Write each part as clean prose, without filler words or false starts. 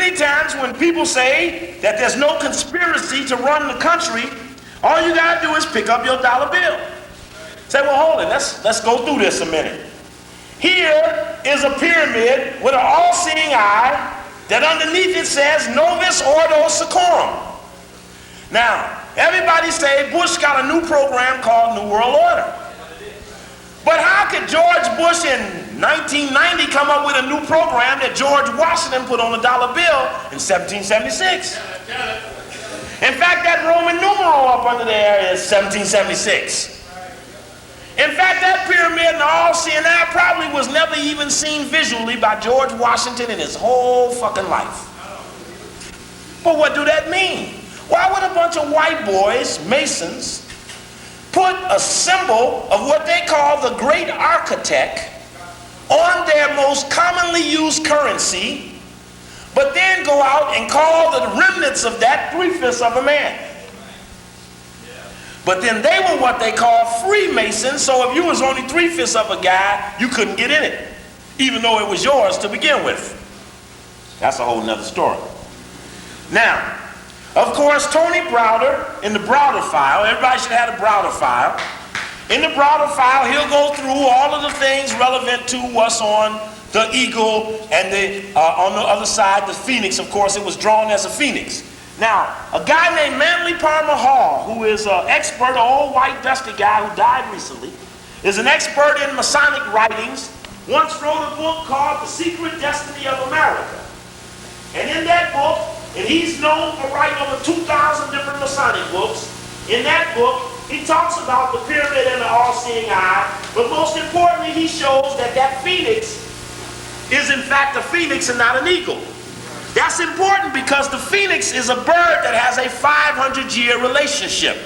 many times when people say that there's no conspiracy to run the country, all you got to do is pick up your dollar bill. Say, well, hold it, let's go through this a minute. Here is a pyramid with an all-seeing eye that underneath it says Novus Ordo Seclorum. Now, everybody say Bush got a new program called New World Order. But how could George Bush in 1990 come up with a new program that George Washington put on a dollar bill in 1776? In fact, that Roman numeral up under there is 1776. In fact, that pyramid in the all-seeing eye probably was never even seen visually by George Washington in his whole fucking life. But what do that mean? Why would a bunch of white boys, Masons, put a symbol of what they call the great architect on their most commonly used currency, but then go out and call the remnants of that 3/5 of a man? But then they were what they call Freemasons, so if you was only 3/5 of a guy, you couldn't get in it, even though it was yours to begin with. That's a whole nother story. Now, of course, Tony Browder, in the Browder file, everybody should have a Browder file. In the Browder file, he'll go through all of the things relevant to what's on the eagle and on the other side, the phoenix. Of course, it was drawn as a phoenix. Now, a guy named Manly Palmer Hall, who is an expert, an old white dusty guy who died recently, is an expert in Masonic writings, once wrote a book called The Secret Destiny of America. And in that book, and he's known for writing over 2,000 different Masonic books, in that book, he talks about the pyramid and the all-seeing eye, but most importantly, he shows that that phoenix is in fact a phoenix and not an eagle. That's important because the phoenix is a bird that has a 500-year relationship.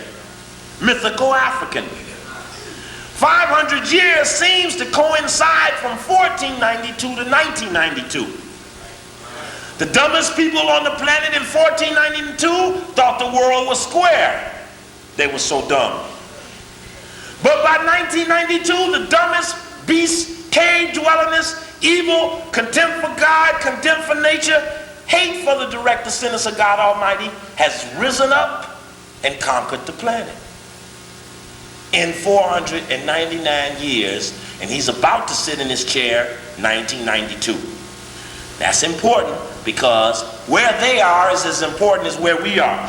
Mythical African. 500 years seems to coincide from 1492 to 1992. The dumbest people on the planet in 1492 thought the world was square. They were so dumb. But by 1992, the dumbest beasts, cave dwellers, evil, contempt for God, contempt for nature, hate for the direct descendants of God Almighty has risen up and conquered the planet in 499 years, and he's about to sit in his chair 1992. That's important because where they are is as important as where we are.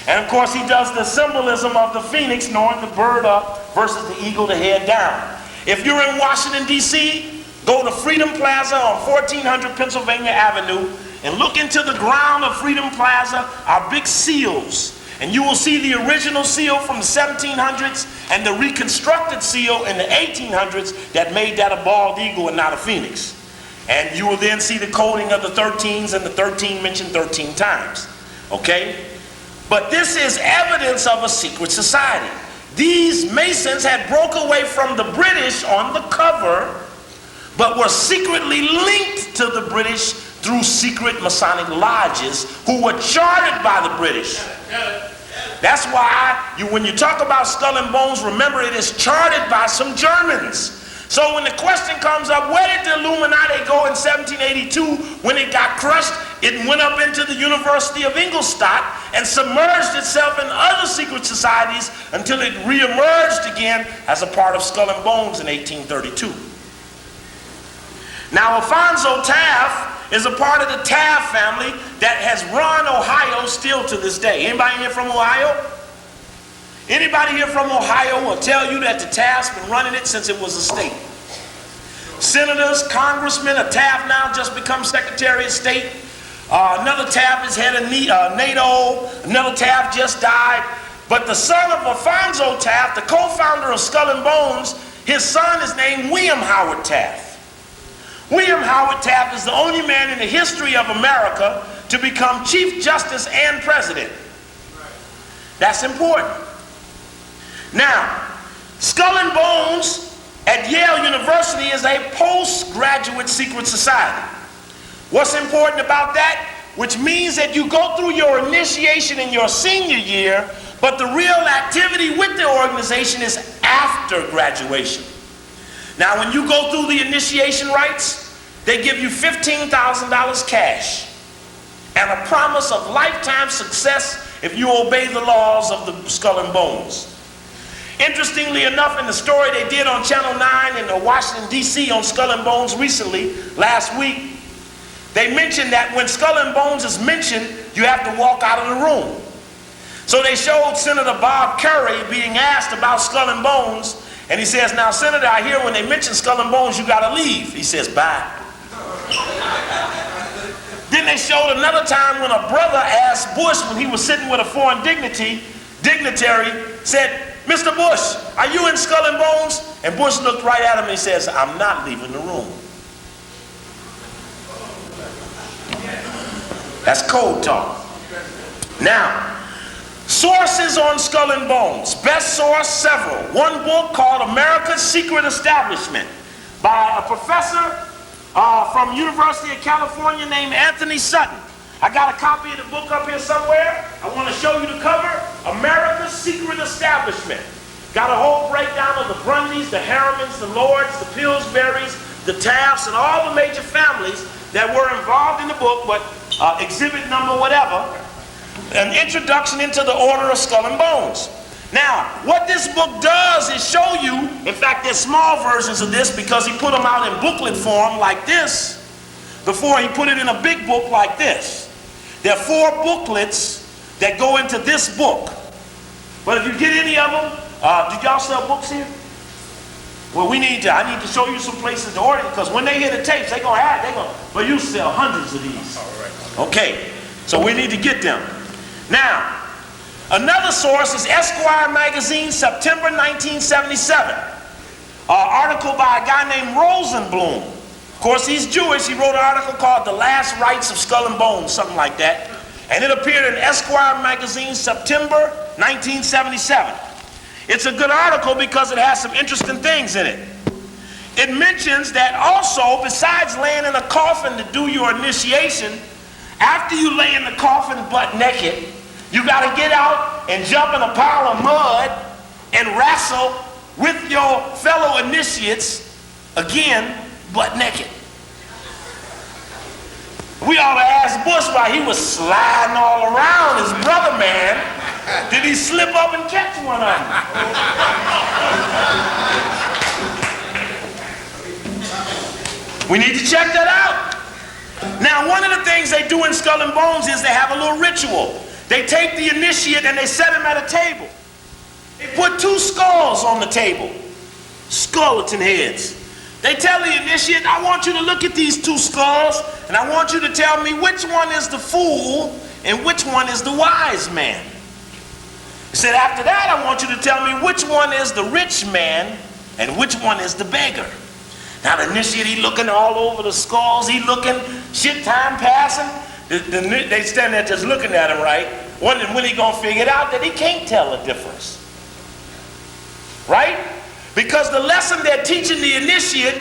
And of course, he does the symbolism of the phoenix, knowing the bird up versus the eagle, the head down. If you're in Washington, D.C., go to Freedom Plaza on 1400 Pennsylvania Avenue and look into the ground of Freedom Plaza are big seals. And you will see the original seal from the 1700s and the reconstructed seal in the 1800s that made that a bald eagle and not a phoenix. And you will then see the coding of the 13s, and the 13 mentioned 13 times. Okay? But this is evidence of a secret society. These Masons had broke away from the British on the cover, but were secretly linked to the British through secret Masonic lodges who were chartered by the British. That's why when you talk about Skull and Bones, remember it is chartered by some Germans. So when the question comes up, where did the Illuminati go in 1782 when it got crushed? It went up into the University of Ingolstadt and submerged itself in other secret societies until it re-emerged again as a part of Skull and Bones in 1832. Now, Alfonso Taft is a part of the Taft family that has run Ohio still to this day. Anybody here from Ohio? Anybody here from Ohio will tell you that the Taft's been running it since it was a state. Senators, congressmen, a Taft now just become Secretary of State. Another Taft is head of NATO. Another Taft just died. But the son of Alfonso Taft, the co-founder of Skull and Bones, his son is named William Howard Taft. William Howard Taft is the only man in the history of America to become Chief Justice and President. That's important. Now, Skull and Bones at Yale University is a postgraduate secret society. What's important about that? Which means that you go through your initiation in your senior year, but the real activity with the organization is after graduation. Now, when you go through the initiation rites, they give you $15,000 cash. and a promise of lifetime success if you obey the laws of the Skull and Bones. Interestingly enough, in the story they did on Channel 9 in Washington, D.C. on Skull and Bones recently, last week, they mentioned that when Skull and Bones is mentioned, you have to walk out of the room. So they showed Senator Bob Curry being asked about Skull and Bones, and he says, now, Senator, I hear when they mention Skull and Bones, you got to leave. He says, bye. Then they showed another time when a brother asked Bush, when he was sitting with a foreign dignitary, said, Mr. Bush, are you in Skull and Bones? And Bush looked right at him and he says, I'm not leaving the room. That's code talk. Now, sources on Skull and Bones. Best source, several. One book called America's Secret Establishment by a professor from University of California named Anthony Sutton. I got a copy of the book up here somewhere. I want to show you the cover. America's Secret Establishment. Got a whole breakdown of the Brundys, the Harrimans, the Lords, the Pillsburys, the Tafts, and all the major families that were involved in the book, but exhibit number whatever. An introduction into the order of Skull and Bones. Now, what this book does is show you, in fact, there's small versions of this because he put them out in booklet form like this before he put it in a big book like this. There are 4 booklets that go into this book. But if you get any of them, do y'all sell books here? Well, I need to show you some places to order, because when they hear the tapes, well, you sell hundreds of these. Okay, so we need to get them. Now, another source is Esquire magazine, September 1977. Article by a guy named Rosenblum. Of course, he's Jewish. He wrote an article called The Last Rites of Skull and Bones, something like that. And it appeared in Esquire magazine, September 1977. It's a good article because it has some interesting things in it. It mentions that also, besides laying in a coffin to do your initiation, after you lay in the coffin butt naked, you got to get out and jump in a pile of mud and wrestle with your fellow initiates, again, butt naked. We ought to ask Bush why he was sliding all around his brother, man. Did he slip up and catch one of them? We need to check that out. Now, one of the things they do in Skull and Bones is they have a little ritual. They take the initiate and they set him at a table. They put 2 skulls on the table, skeleton heads. They tell the initiate, I want you to look at these 2 skulls, and I want you to tell me which one is the fool and which one is the wise man. He said, after that, I want you to tell me which one is the rich man and which one is the beggar. Now, the initiate, he looking all over the skulls, he looking, shit time passing. They stand there just looking at him, right? Wondering when he gonna figure it out that he can't tell the difference. Right? Because the lesson they're teaching the initiate,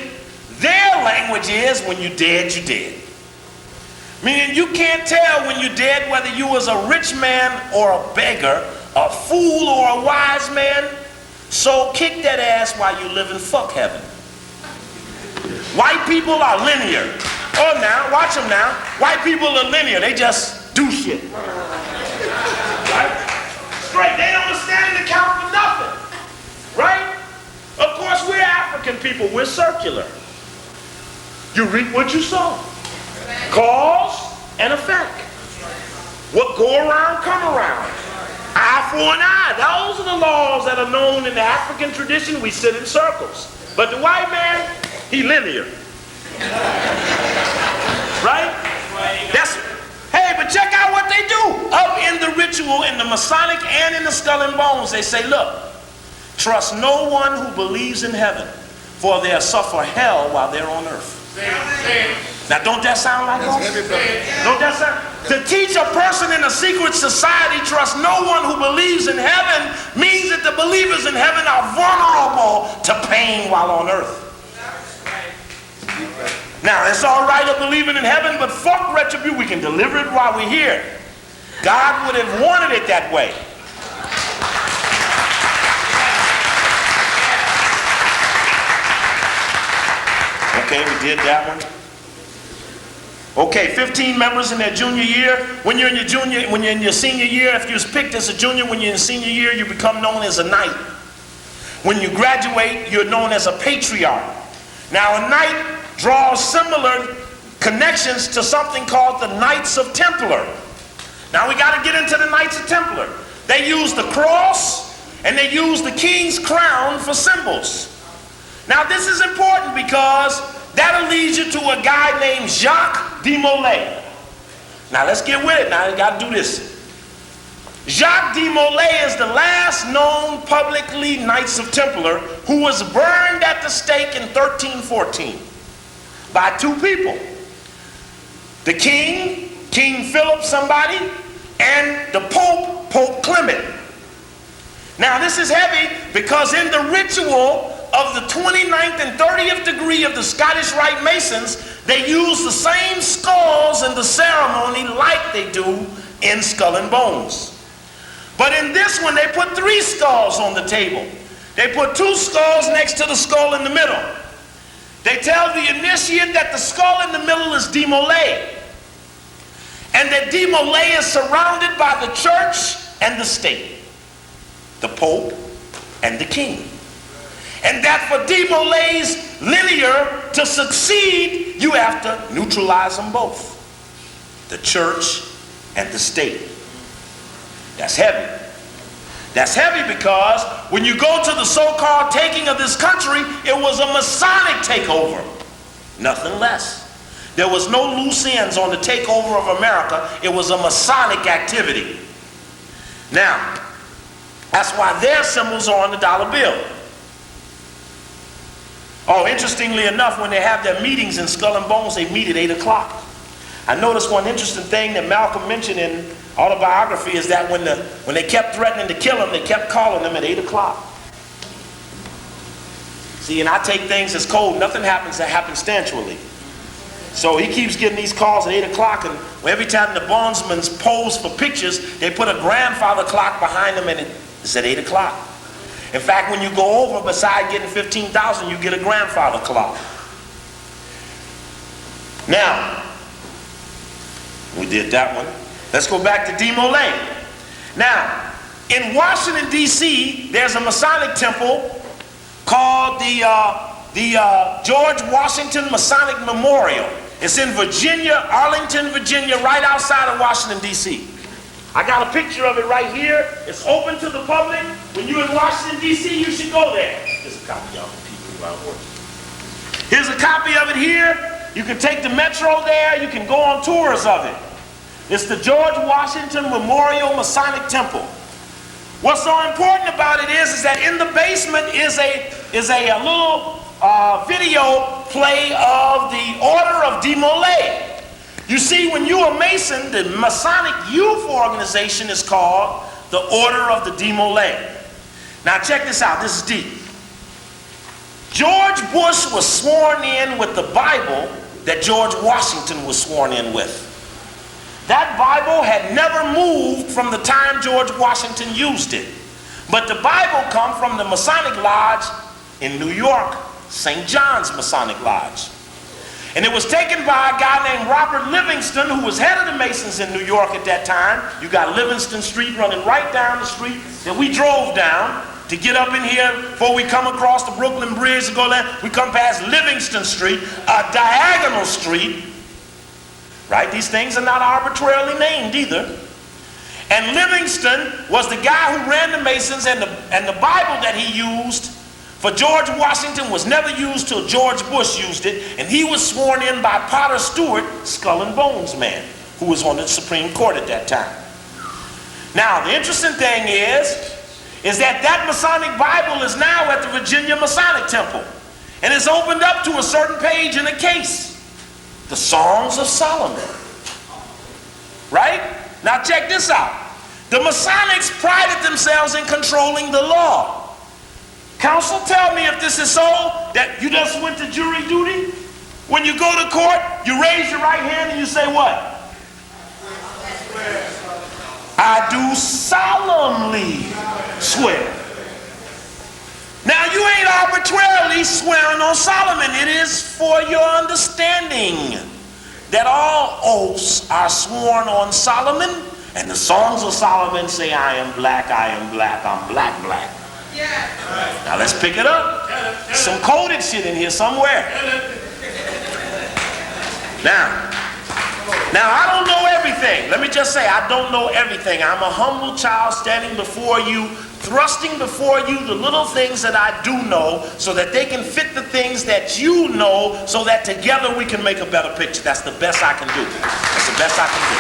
their language is, when you're dead, you're dead. Meaning you can't tell when you're dead whether you was a rich man or a beggar, a fool or a wise man. So kick that ass while you live in fuck heaven. White people are linear. Oh, now, watch them now. White people are linear. They just do shit. Right? Straight. They don't stand and account for nothing. Right? Of course, we're African people. We're circular. You reap what you sow. Cause and effect. What go around, come around. Eye for an eye. Those are the laws that are known in the African tradition. We sit in circles. But the white man, he linear. Right? Hey, but check out what they do. Up in the ritual, in the Masonic and in the Skull and Bones, they say, look, trust no one who believes in heaven, for they'll suffer hell while they're on earth. Now, don't that sound like us? Don't that sound? To teach a person in a secret society, trust no one who believes in heaven, means that the believers in heaven are vulnerable to pain while on earth. Now, it's all right of believing in heaven, but fuck retribution. We can deliver it while we're here. God would have wanted it that way. Okay, we did that one. Okay, 15 members in their junior year. When you're in your senior year, if you're picked as a junior, when you're in senior year, you become known as a knight. When you graduate, you're known as a patriarch. Now, a knight draws similar connections to something called the Knights of Templar. Now, we got to get into the Knights of Templar. They use the cross and they use the king's crown for symbols. Now, this is important because that'll lead you to a guy named Jacques de Molay. Now, let's get with it. Now, you got to do this. Jacques de Molay is the last known publicly Knights of Templar who was burned at the stake in 1314 by two people. The king, King Philip somebody, and the Pope, Pope Clement. Now this is heavy because in the ritual of the 29th and 30th degree of the Scottish Rite Masons, they use the same skulls in the ceremony like they do in Skull and Bones. But in this one, they put 3 skulls on the table. They put 2 skulls next to the skull in the middle. They tell the initiate that the skull in the middle is de Molay, and that de Molay is surrounded by the church and the state, the Pope and the king. And that for de Molay's linear to succeed, you have to neutralize them both, the church and the state. That's heavy. That's heavy because when you go to the so-called taking of this country, it was a Masonic takeover, nothing less. There was no loose ends on the takeover of America. It was a Masonic activity. Now, that's why their symbols are on the dollar bill. Oh, interestingly enough, when they have their meetings in Skull and Bones, they meet at 8 o'clock. I noticed one interesting thing that Malcolm mentioned in autobiography is that when they kept threatening to kill him, they kept calling him at 8 o'clock. See, and I take things as cold. Nothing happens happenstantially. So he keeps getting these calls at 8 o'clock, and every time the bondsmen pose for pictures, they put a grandfather clock behind them, and it's at 8 o'clock. In fact, when you go over, beside getting 15,000, you get a grandfather clock. Now, we did that one. Let's go back to de Molay. Now, in Washington, D.C., there's a Masonic temple called the George Washington Masonic Memorial. It's in Virginia, Arlington, Virginia, right outside of Washington, D.C. I got a picture of it right here. It's open to the public. When you're in Washington, D.C., you should go there. Here's a copy of it, people who are working. Here's a copy of it here. You can take the metro there. You can go on tours of it. It's the George Washington Memorial Masonic Temple. What's so important about it is that in the basement is a little video play of the Order of de Molay. You see, when you're a Mason, the Masonic youth organization is called the Order of the de Molay. Now check this out, this is deep. George Bush was sworn in with the Bible that George Washington was sworn in with. That Bible had never moved from the time George Washington used it. But the Bible comes from the Masonic Lodge in New York, St. John's Masonic Lodge. And it was taken by a guy named Robert Livingston, who was head of the Masons in New York at that time. You got Livingston Street running right down the street that we drove down to get up in here before we come across the Brooklyn Bridge to go there. We come past Livingston Street, a diagonal street. Right? These things are not arbitrarily named either. And Livingston was the guy who ran the Masons, and the Bible that he used for George Washington was never used till George Bush used it, and he was sworn in by Potter Stewart, Skull and Bones man, who was on the Supreme Court at that time. Now, the interesting thing is that Masonic Bible is now at the Virginia Masonic Temple, and it's opened up to a certain page in a case. The Songs of Solomon. Right? Now check this out. The Masonics prided themselves in controlling the law. Counsel, tell me if this is so, that you just went to jury duty? When you go to court, you raise your right hand and you say what? I do solemnly swear. Now, you ain't arbitrarily swearing on Solomon. It is for your understanding that all oaths are sworn on Solomon, and the songs of Solomon say, I am black, I'm black, black. Now let's pick it up. Some coded shit in here somewhere. Now I don't know everything. Let me just say, I don't know everything. I'm a humble child standing before you, thrusting before you the little things that I do know, so that they can fit the things that you know, so that together we can make a better picture. That's the best I can do. That's the best I can do.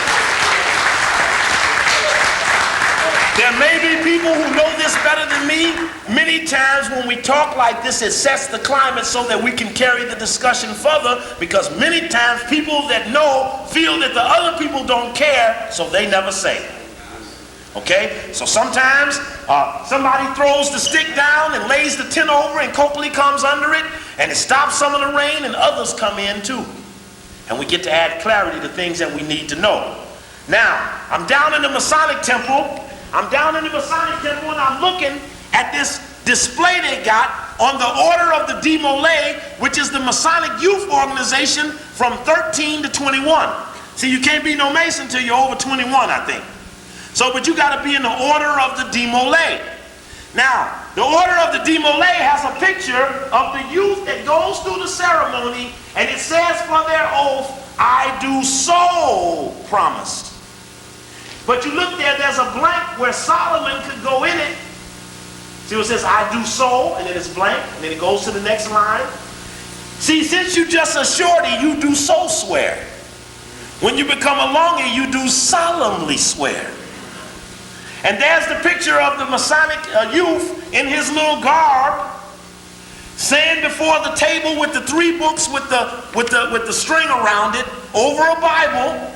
There may be people who know this better than me. Many times when we talk like this, it sets the climate so that we can carry the discussion further, because many times people that know feel that the other people don't care, so they never say. Okay? So sometimes somebody throws the stick down and lays the tin over, and Coakley comes under it, and it stops some of the rain, and others come in too. And we get to add clarity to things that we need to know. Now, I'm down in the Masonic temple. And I'm looking at this display they got on the Order of the Demolay, which is the Masonic youth organization from 13 to 21. See, you can't be no Mason till you're over 21, I think. So, but you got to be in the Order of the Demolay. Now, the Order of the Demolay has a picture of the youth that goes through the ceremony, and it says for their oath, I do so promise. But you look there, there's a blank where Solomon could go in it. See what it says, I do so, and then it's blank, and then it goes to the next line. See, since you just a shorty, you do so swear. When you become a longie, you do solemnly swear. And there's the picture of the Masonic youth in his little garb, saying before the table with the 3 books with the string around it, over a Bible,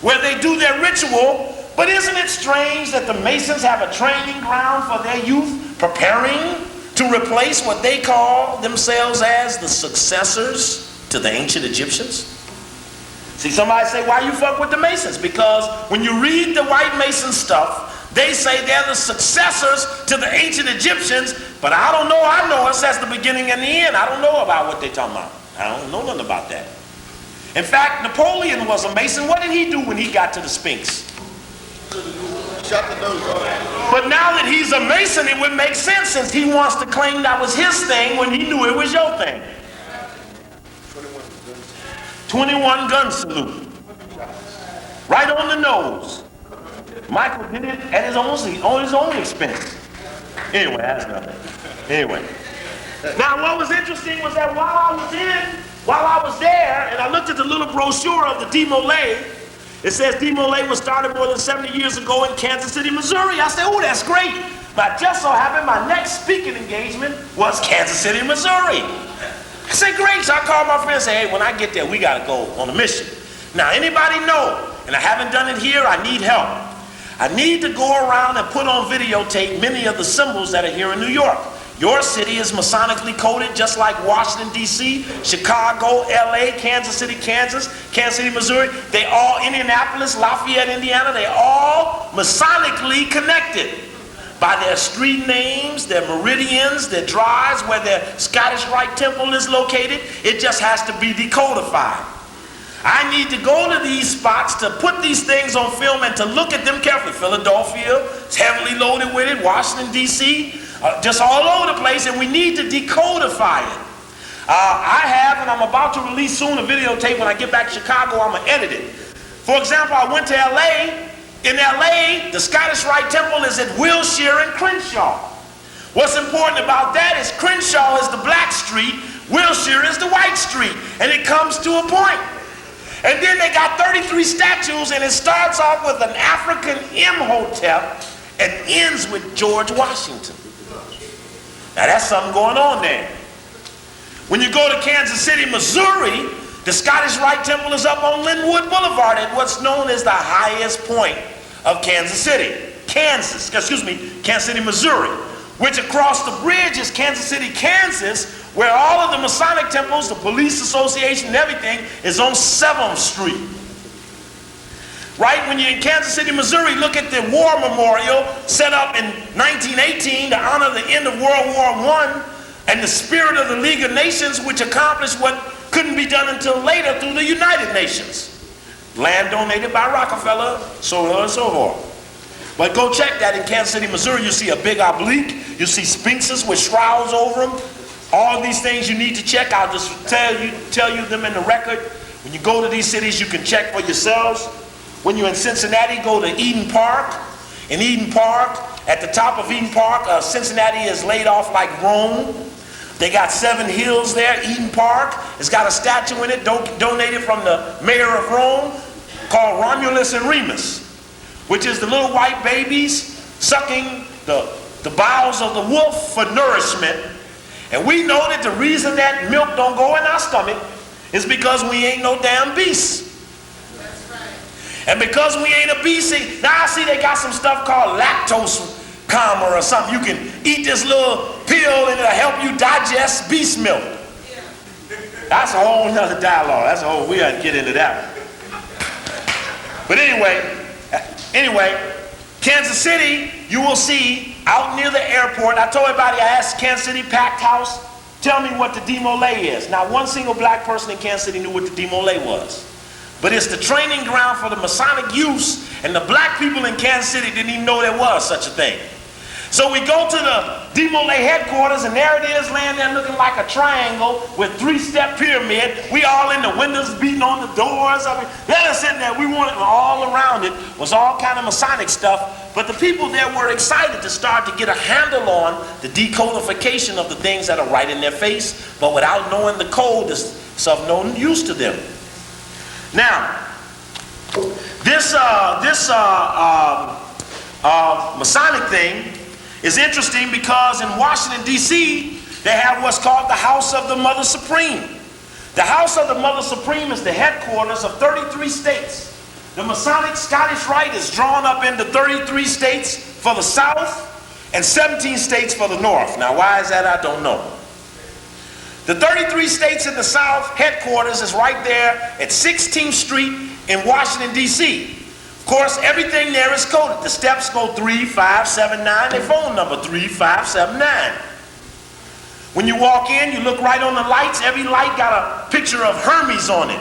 where they do their ritual. But isn't it strange that the Masons have a training ground for their youth, preparing to replace what they call themselves as the successors to the ancient Egyptians? See, somebody say, why you fuck with the Masons? Because when you read the white Mason stuff, they say they're the successors to the ancient Egyptians, but I don't know. I know it says the beginning and the end. I don't know about what they're talking about. I don't know nothing about that. In fact, Napoleon was a Mason. What did he do when he got to the Sphinx? Shut the nose off. But now that he's a Mason, it would make sense, since he wants to claim that was his thing when he knew it was your thing. 21 gun salute. Right on the nose. Michael did it at his own expense. Anyway, that's nothing. Anyway. Now what was interesting was that while I was there, and I looked at the little brochure of the Demolay, it says Demolay was started more than 70 years ago in Kansas City, Missouri. I said, oh, that's great. But just so happened my next speaking engagement was Kansas City, Missouri. I said, great. So I called my friend and said, hey, when I get there, we got to go on a mission. Now, anybody know, and I haven't done it here, I need help. I need to go around and put on videotape many of the symbols that are here in New York. Your city is Masonically coded, just like Washington, D.C., Chicago, L.A., Kansas City, Kansas City, Missouri. They all, Indianapolis, Lafayette, Indiana, they all Masonically connected by their street names, their meridians, their drives, where their Scottish Rite Temple is located. It just has to be decodified. I need to go to these spots to put these things on film and to look at them carefully. Philadelphia is heavily loaded with it, Washington, D.C., just all over the place, and we need to decodify it. I have, and I'm about to release soon, a videotape. When I get back to Chicago, I'm going to edit it. For example, I went to L.A. In L.A., the Scottish Rite Temple is at Wilshire and Crenshaw. What's important about that is Crenshaw is the black street, Wilshire is the white street, and it comes to a point. And then they got 33 statues, and it starts off with an African Imhotep and ends with George Washington. Now that's something going on there. When you go to Kansas City, Missouri, the Scottish Rite Temple is up on Linwood Boulevard at what's known as the highest point of Kansas City, Missouri, which across the bridge is Kansas City, Kansas, where all of the Masonic temples, the police association and everything is on 7th Street. Right, when you're in Kansas City, Missouri, look at the war memorial set up in 1918 to honor the end of World War I and the spirit of the League of Nations, which accomplished what couldn't be done until later through the United Nations. Land donated by Rockefeller, so on and so forth. But go check that in Kansas City, Missouri. You see a big oblique. You see sphinxes with shrouds over them. All these things you need to check. I'll just tell you them in the record. When you go to these cities, you can check for yourselves. When you're in Cincinnati, go to Eden Park. In Eden Park, at the top of Eden Park, Cincinnati is laid off like Rome. They got 7 hills there. Eden Park, it's got a statue in it donated from the mayor of Rome called Romulus and Remus, which is the little white babies sucking the bowels of the wolf for nourishment. And we know that the reason that milk don't go in our stomach is because we ain't no damn beasts. And because we ain't a beast, now I see they got some stuff called lactose calmer or something. You can eat this little pill and it'll help you digest beast milk. That's a whole nother dialogue. We gotta get into that. But anyway, Kansas City, you will see out near the airport. I told everybody, I asked Kansas City packed house, tell me what the demole is. Not one single black person in Kansas City knew what the demole was. But it's the training ground for the Masonic youths, and the black people in Kansas City didn't even know there was such a thing. So we go to the demole headquarters, and there it is laying there looking like a triangle with 3-step pyramid. We all in the windows beating on the doors. They're sitting there. We wanted all around it was all kind of Masonic stuff. But the people there were excited to start to get a handle on the decodification of the things that are right in their face, but without knowing the code, it's of no use to them. Now, this Masonic thing is interesting because in Washington, D.C., they have what's called the House of the Mother Supreme. The House of the Mother Supreme is the headquarters of 33 states. The Masonic Scottish Rite is drawn up into 33 states for the South and 17 states for the North. Now, why is that? I don't know. The 33 states in the South headquarters is right there at 16th Street in Washington, D.C. Of course, everything there is coded. The steps go 3579, their phone number 3579. When you walk in, you look right on the lights. Every light got a picture of Hermes on it.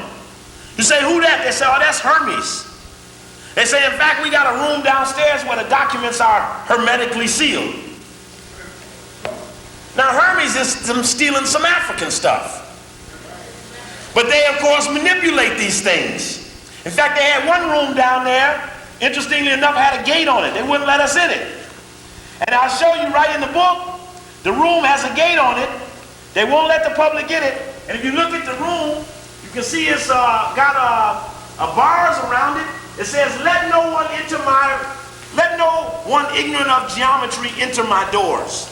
You say, who that? They say, oh, that's Hermes. They say, in fact, we got a room downstairs where the documents are hermetically sealed. Now, Hermes is stealing some African stuff. But they, of course, manipulate these things. In fact, they had one room down there, interestingly enough, had a gate on it. They wouldn't let us in it. And I'll show you right in the book, the room has a gate on it. They won't let the public in it. And if you look at the room, you can see it's got bars around it. It says, let no one ignorant of geometry enter my doors.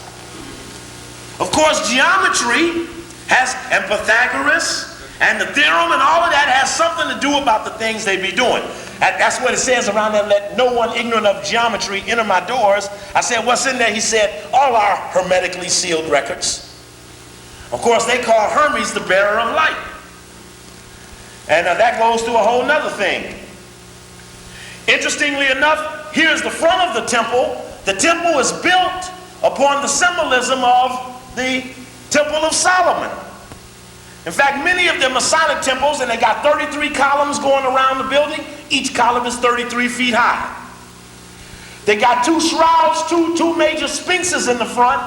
Of course, geometry and Pythagoras and the theorem and all of that has something to do about the things they be doing. That's what it says around there, let no one ignorant of geometry enter my doors. I said, what's in there? He said, all our hermetically sealed records. Of course, they call Hermes the bearer of light. And that goes to a whole nother thing. Interestingly enough, here's the front of the temple. The temple is built upon the symbolism of the Temple of Solomon. In fact, many of them Masonic temples, and they got 33 columns going around the building. Each column is 33 feet high. They got 2 shrouds, two major sphinxes in the front,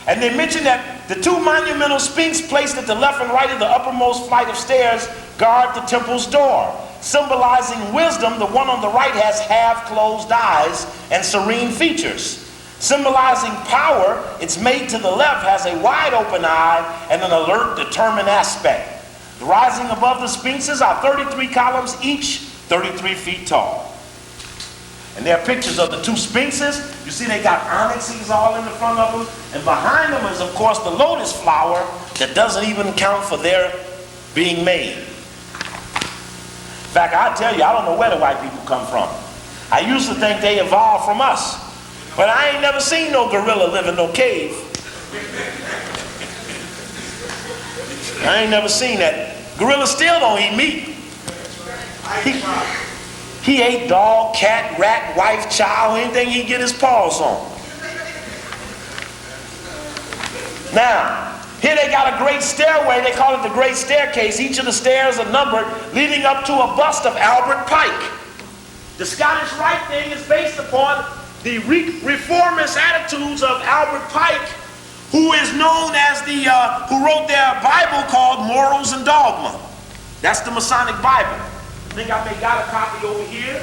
and they mention that the 2 monumental sphinx placed at the left and right of the uppermost flight of stairs guard the temple's door. Symbolizing wisdom, the one on the right has half-closed eyes and serene features. Symbolizing power, its mate to the left has a wide-open eye and an alert, determined aspect. Rising above the sphinxes are 33 columns, each 33 feet tall. And there are pictures of the 2 sphinxes. You see they got onyxes all in the front of them. And behind them is, of course, the lotus flower that doesn't even count for their being made. In fact, I tell you, I don't know where the white people come from. I used to think they evolved from us. But I ain't never seen no gorilla live in no cave. I ain't never seen that. Gorillas still don't eat meat. He ate dog, cat, rat, wife, child, anything he get his paws on. Now, Here they got a great stairway. They call it the Great Staircase. Each of the stairs are numbered, leading up to a bust of Albert Pike. The Scottish Rite thing is based upon the reformist attitudes of Albert Pike, who is known as who wrote their Bible called Morals and Dogma. That's the Masonic Bible. I think I may got a copy over here.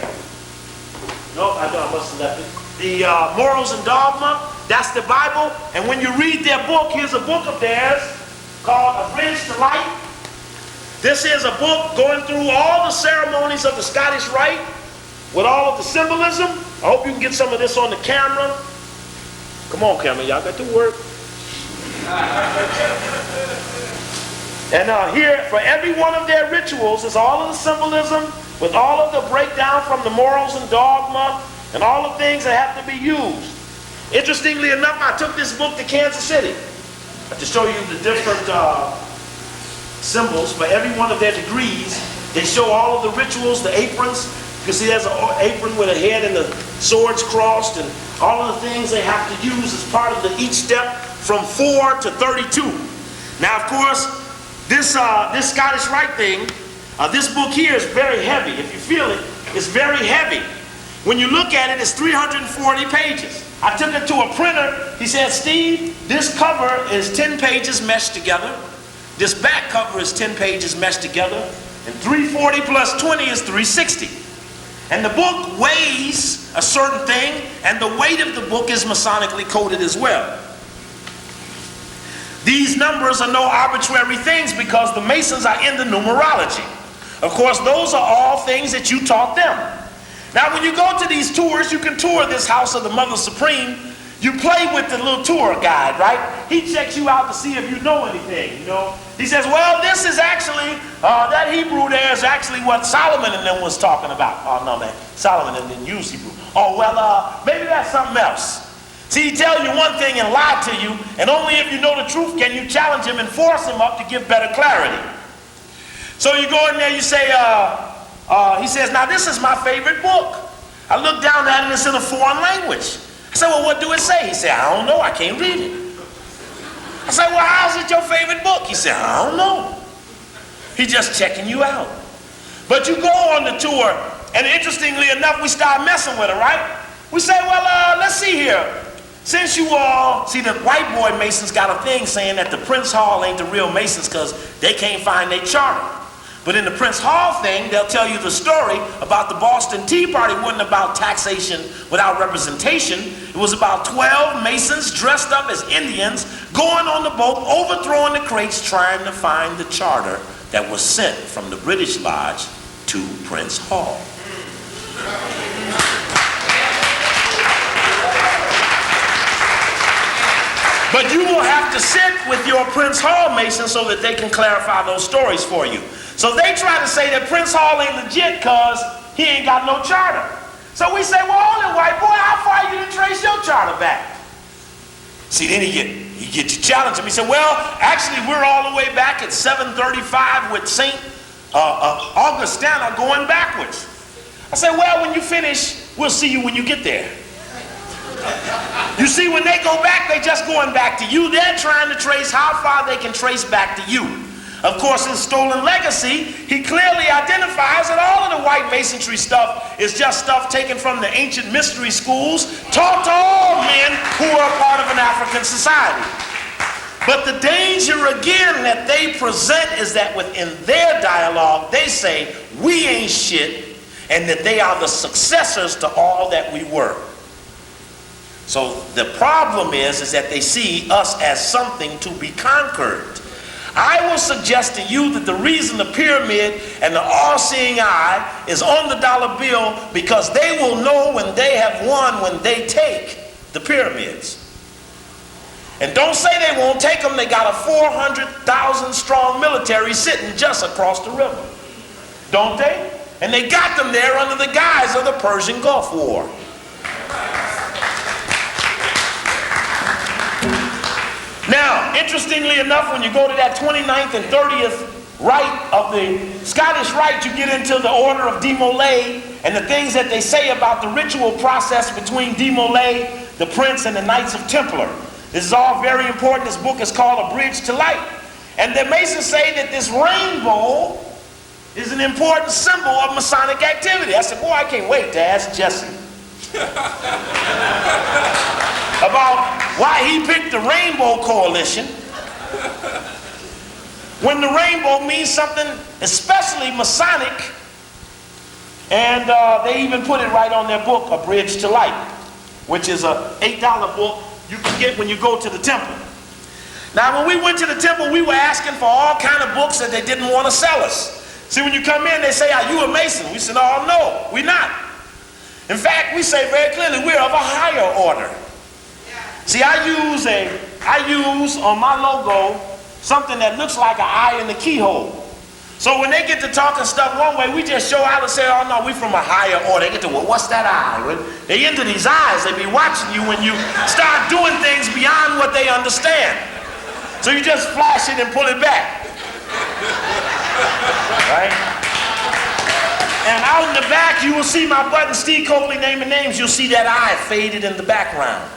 No, I must have left it. The Morals and Dogma, that's the Bible. And when you read their book, here's a book of theirs called A Bridge to Light. This is a book going through all the ceremonies of the Scottish Rite with all of the symbolism. I hope you can get some of this on the camera. Come on, camera, y'all got to work. And here, for every one of their rituals, is all of the symbolism with all of the breakdown from the morals and dogma and all the things that have to be used. Interestingly enough, I took this book to Kansas City to show you the different symbols for every one of their degrees. They show all of the rituals, the aprons. You can see there's an apron with a head and the swords crossed, and all of the things they have to use as part of each step from 4 to 32. Now, of course, this Scottish Rite thing, this book here is very heavy. If you feel it, it's very heavy. When you look at it, it's 340 pages. I took it to a printer. He said, Steve, this cover is 10 pages meshed together. This back cover is 10 pages meshed together. And 340 plus 20 is 360. And the book weighs a certain thing, and the weight of the book is Masonically coded as well. These numbers are no arbitrary things because the Masons are into numerology. Of course, those are all things that you taught them. Now, when you go to these tours, you can tour this house of the Mother Supreme. You play with the little tour guide, right? He checks you out to see if you know anything, you know. He says, well, this is actually, that Hebrew there is actually what Solomon and them was talking about. Oh, no, man, Solomon and didn't use Hebrew. Oh, well, maybe that's something else. See, he tells you one thing and lie to you, and only if you know the truth can you challenge him and force him up to give better clarity. So you go in there, you say, he says, now this is my favorite book. I look down at it and it's in a foreign language. I said, well, what do it say? He said, I don't know, I can't read it. I said, well, how's it your favorite book? He said, I don't know. He's just checking you out. But you go on the tour, and interestingly enough, we start messing with it, right? We say, well, let's see here. Since you all, see, the white boy Masons got a thing saying that the Prince Hall ain't the real Masons because they can't find their charter. But in the Prince Hall thing, they'll tell you the story about the Boston Tea Party wasn't about taxation without representation. It was about 12 Masons dressed up as Indians going on the boat, overthrowing the crates, trying to find the charter that was sent from the British Lodge to Prince Hall. But you will have to sit with your Prince Hall Mason so that they can clarify those stories for you. So they try to say that Prince Hall ain't legit because he ain't got no charter. So we say, well, hold it, white boy, how far you done trace your charter back? See, then he get you challenge him. He said, well, actually, we're all the way back at 735 with St. Augustana going backwards. I said, well, when you finish, we'll see you when you get there. You see, when they go back, they just going back to you. They're trying to trace how far they can trace back to you. Of course, in Stolen Legacy, he clearly identifies that all of the white masonry stuff is just stuff taken from the ancient mystery schools taught to all men who are a part of an African society. But the danger again that they present is that within their dialogue, they say, we ain't shit, and that they are the successors to all that we were. So the problem is that they see us as something to be conquered. I will suggest to you that the reason the pyramid and the all-seeing eye is on the dollar bill because they will know when they have won when they take the pyramids. And don't say they won't take them. They got a 400,000 strong military sitting just across the river. Don't they? And they got them there under the guise of the Persian Gulf War. Now, interestingly enough, when you go to that 29th and 30th rite of the Scottish Rite, you get into the order of De Molay and the things that they say about the ritual process between De Molay, the prince, and the Knights of Templar. This is all very important. This book is called A Bridge to Light. And the Masons say that this rainbow is an important symbol of Masonic activity. I said, boy, I can't wait to ask Jesse about why he picked the Rainbow Coalition when the rainbow means something especially Masonic. And they even put it right on their book, A Bridge to Light, which is an $8 book you can get when you go to the temple. Now, when we went to the temple, we were asking for all kind of books that they didn't want to sell us. See, when you come in, they say, are you a Mason? We said, oh, no, we're not. In fact, we say very clearly, we're of a higher order. See, I use on my logo something that looks like an eye in the keyhole. So when they get to talking stuff one way, we just show out and say, oh, no, we're from a higher order. They get to, well, what's that eye? When they into these eyes, they be watching you when you start doing things beyond what they understand. So you just flash it and pull it back. Right? And out in the back, you will see my button, Steve Coakley naming names. You'll see that eye faded in the background.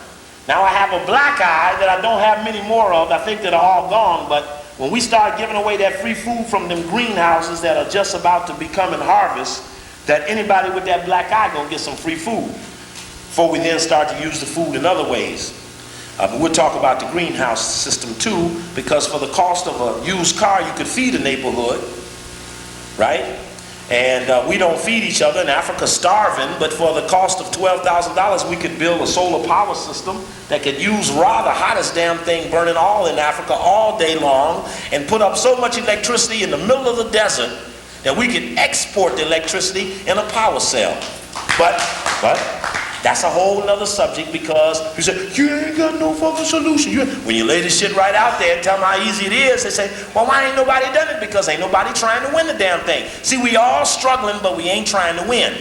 Now I have a black eye that I don't have many more of. I think that are all gone, but when we start giving away that free food from them greenhouses that are just about to become in harvest, that anybody with that black eye gonna get some free food before we then start to use the food in other ways. But we'll talk about the greenhouse system too, because for the cost of a used car, you could feed a neighborhood, right? And we don't feed each other. In Africa, starving, but for the cost of $12,000, we could build a solar power system that could use Ra, the hottest damn thing burning all in Africa all day long, and put up so much electricity in the middle of the desert that we could export the electricity in a power cell. But that's a whole nother subject, because you say, you ain't got no fucking solution. When you lay this shit right out there and tell them how easy it is, they say, well, why ain't nobody done it? Because ain't nobody trying to win the damn thing. See, we all struggling, but we ain't trying to win.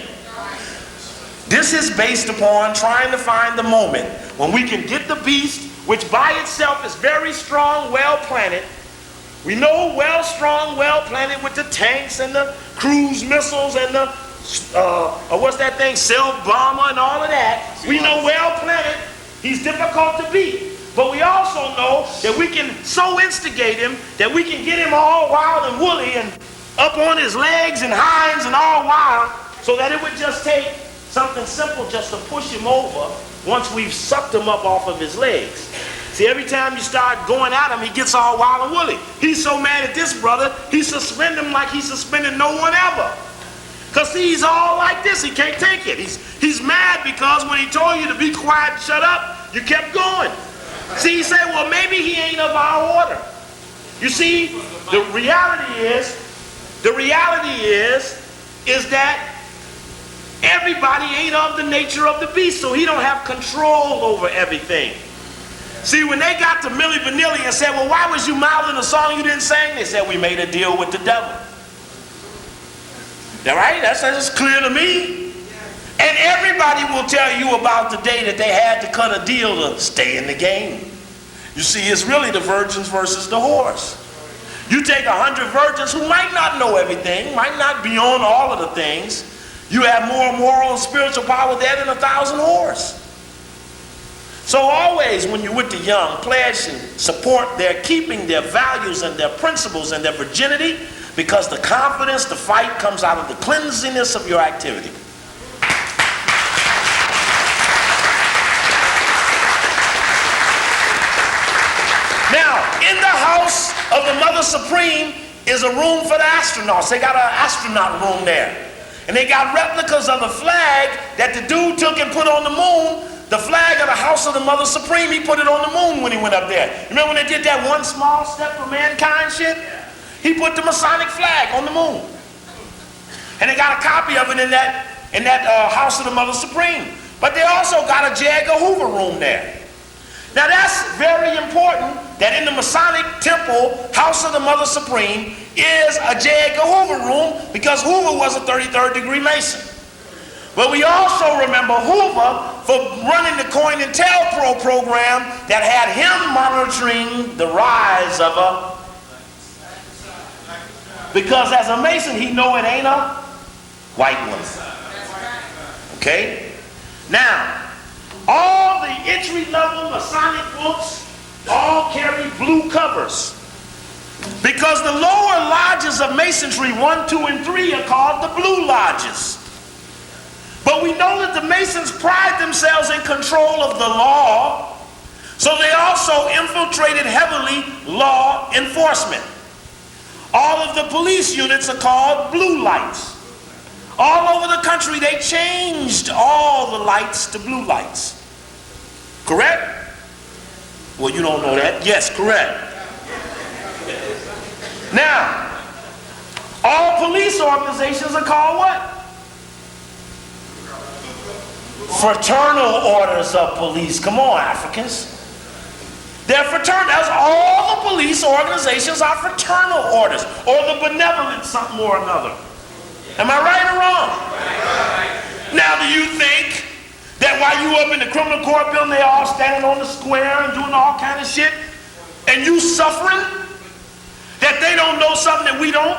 This is based upon trying to find the moment when we can get the beast, which by itself is very strong, well-planted. We know well-strong, well-planted with the tanks and the cruise missiles and the what's that thing, self-bomber and all of that. We know well-planted, he's difficult to beat. But we also know that we can so instigate him that we can get him all wild and woolly and up on his legs and hinds and all wild, so that it would just take something simple just to push him over once we've sucked him up off of his legs. See, every time you start going at him, he gets all wild and woolly. He's so mad at this brother, he suspended him like he suspended no one ever. Because he's all like this, he can't take it. He's mad because when he told you to be quiet and shut up, you kept going. See, he said, well, maybe he ain't of our order. You see, the reality is that everybody ain't of the nature of the beast, so he don't have control over everything. See, when they got to Milli Vanilli and said, well, why was you mouthing a song you didn't sing? They said, we made a deal with the devil. All right? That's clear to me. And everybody will tell you about the day that they had to cut a deal to stay in the game. You see, it's really the virgins versus the whores. You take 100 virgins who might not know everything, might not be on all of the things. You have more moral and spiritual power there than 1,000 whores. So always when you're with the young, pledge and support their keeping their values and their principles and their virginity, because the confidence to fight comes out of the cleanliness of your activity. Now, in the house of the Mother Supreme is a room for the astronauts. They got an astronaut room there. And they got replicas of the flag that the dude took and put on the moon. The flag of the house of the Mother Supreme, he put it on the moon when he went up there. Remember when they did that one small step for mankind shit? He put the Masonic flag on the moon. And they got a copy of it in that house of the Mother Supreme. But they also got a J. Edgar Hoover room there. Now that's very important, that in the Masonic temple, house of the Mother Supreme, is a J. Edgar Hoover room, because Hoover was a 33rd degree Mason. But we also remember Hoover for running the Coin and Tell program that had him monitoring the rise of a... Because as a Mason, he know it ain't a white one. Okay? Now, all the entry-level Masonic books all carry blue covers. Because the lower lodges of Masonry, 1, 2, and 3, are called the blue lodges. But we know that the Masons pride themselves in control of the law, so they also infiltrated heavily law enforcement. All of the police units are called blue lights. All over the country, they changed all the lights to blue lights. Correct? Well, you don't know that. Yes, correct. Now, all police organizations are called what? Fraternal orders of police. Come on, Africans. They're fraternal. That's all the police organizations are fraternal orders, or the benevolent something or another. Am I right or wrong? Now, do you think that while you up in the criminal court building, they all standing on the square and doing all kind of shit, and you suffering, that they don't know something that we don't?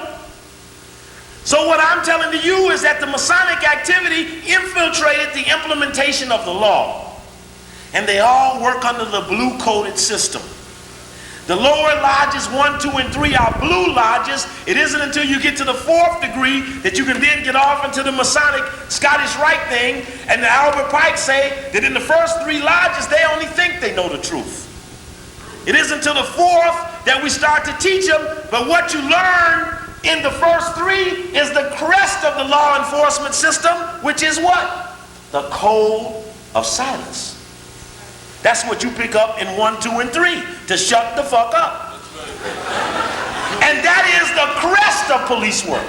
So what I'm telling to you is that the Masonic activity infiltrated the implementation of the law. And they all work under the blue-coded system. The lower lodges, 1, 2, and 3, are blue lodges. It isn't until you get to the 4th degree that you can then get off into the Masonic Scottish Rite thing. And the Albert Pike say that in the first 3 lodges, they only think they know the truth. It isn't until the 4th that we start to teach them, but what you learn in the first 3 is the crest of the law enforcement system, which is what? The code of silence. That's what you pick up in 1, 2, and 3, to shut the fuck up. And that is the crest of police work.